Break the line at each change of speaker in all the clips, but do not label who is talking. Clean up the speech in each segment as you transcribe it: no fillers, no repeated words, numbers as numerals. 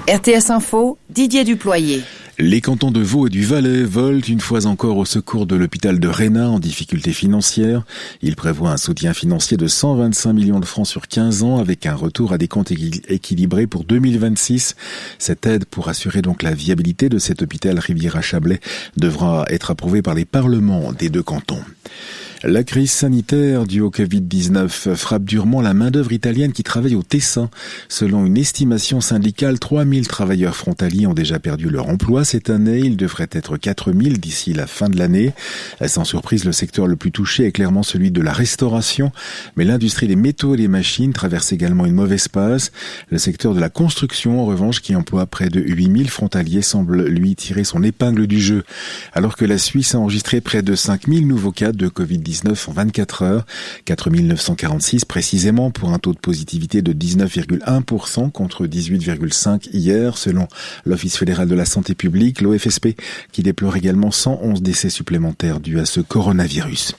RTS Info, Didier Duployer.
Les cantons de Vaud et du Valais volent une fois encore au secours de l'hôpital de Rhénat en difficulté financière. Il prévoit un soutien financier de 125 millions de francs sur 15 ans avec un retour à des comptes équilibrés pour 2026. Cette aide pour assurer donc la viabilité de cet hôpital Riviera-Chablais devra être approuvée par les parlements des deux cantons. La crise sanitaire due au Covid-19 frappe durement la main-d'œuvre italienne qui travaille au Tessin. Selon une estimation syndicale, 3000 travailleurs frontaliers ont déjà perdu leur emploi cette année. Il devrait être 4000 d'ici la fin de l'année. Sans surprise, le secteur le plus touché est clairement celui de la restauration. Mais l'industrie des métaux et des machines traverse également une mauvaise passe. Le secteur de la construction, en revanche, qui emploie près de 8000 frontaliers, semble lui tirer son épingle du jeu. Alors que la Suisse a enregistré près de 5000 nouveaux cas de Covid-19 en 24 heures, 4946 précisément pour un taux de positivité de 19,1% contre 18,5% hier selon l'Office fédéral de la santé publique, l'OFSP, qui déplore également 111 décès supplémentaires dus à ce coronavirus.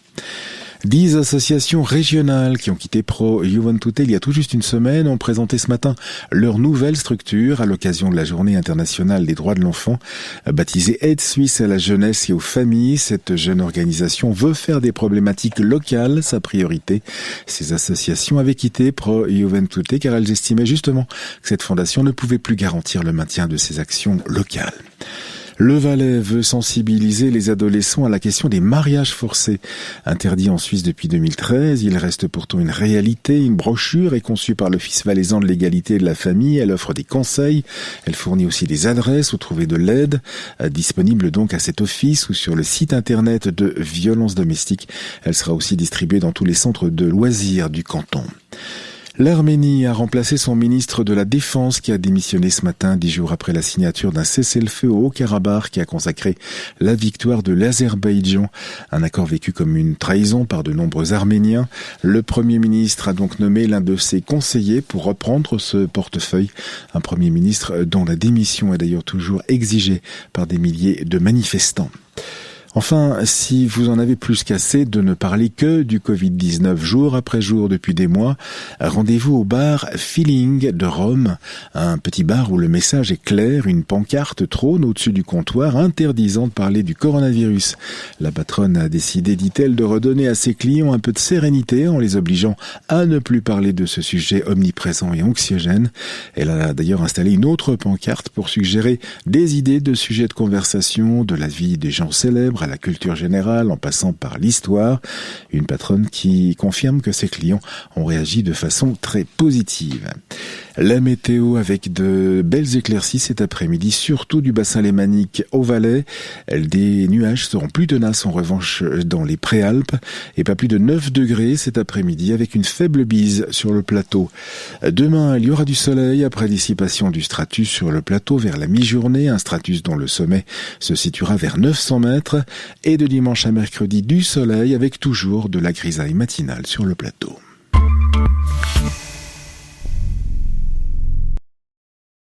10 associations régionales qui ont quitté Pro Juventute il y a tout juste une semaine ont présenté ce matin leur nouvelle structure à l'occasion de la Journée internationale des droits de l'enfant. Baptisée Aide Suisse à la jeunesse et aux familles, cette jeune organisation veut faire des problématiques locales sa priorité. Ces associations avaient quitté Pro Juventute car elles estimaient justement que cette fondation ne pouvait plus garantir le maintien de ces actions locales. Le Valais veut sensibiliser les adolescents à la question des mariages forcés. Interdit en Suisse depuis 2013, il reste pourtant une réalité. Une brochure est conçue par l'Office valaisan de l'égalité et de la famille. Elle offre des conseils. Elle fournit aussi des adresses où trouver de l'aide. Disponible donc à cet office ou sur le site internet de Violences domestiques. Elle sera aussi distribuée dans tous les centres de loisirs du canton. L'Arménie a remplacé son ministre de la Défense qui a démissionné ce matin, 10 jours après la signature d'un cessez-le-feu au Haut-Karabakh qui a consacré la victoire de l'Azerbaïdjan. Un accord vécu comme une trahison par de nombreux Arméniens. Le Premier ministre a donc nommé l'un de ses conseillers pour reprendre ce portefeuille. Un Premier ministre dont la démission est d'ailleurs toujours exigée par des milliers de manifestants. Enfin, si vous en avez plus qu'assez de ne parler que du Covid-19 jour après jour depuis des mois, rendez-vous au bar Feeling de Rome, un petit bar où le message est clair, une pancarte trône au-dessus du comptoir interdisant de parler du coronavirus. La patronne a décidé, dit-elle, de redonner à ses clients un peu de sérénité en les obligeant à ne plus parler de ce sujet omniprésent et anxiogène. Elle a d'ailleurs installé une autre pancarte pour suggérer des idées de sujets de conversation, de la vie des gens célèbres, à la culture générale, en passant par l'histoire. Une patronne qui confirme que ses clients ont réagi de façon très positive. La météo avec de belles éclaircies cet après-midi, surtout du bassin lémanique au Valais. Des nuages seront plus tenaces en revanche dans les Préalpes et pas plus de 9 degrés cet après-midi avec une faible bise sur le plateau. Demain, il y aura du soleil après dissipation du stratus sur le plateau vers la mi-journée, un stratus dont le sommet se situera vers 900 mètres. Et de dimanche à mercredi, du soleil avec toujours de la grisaille matinale sur le plateau.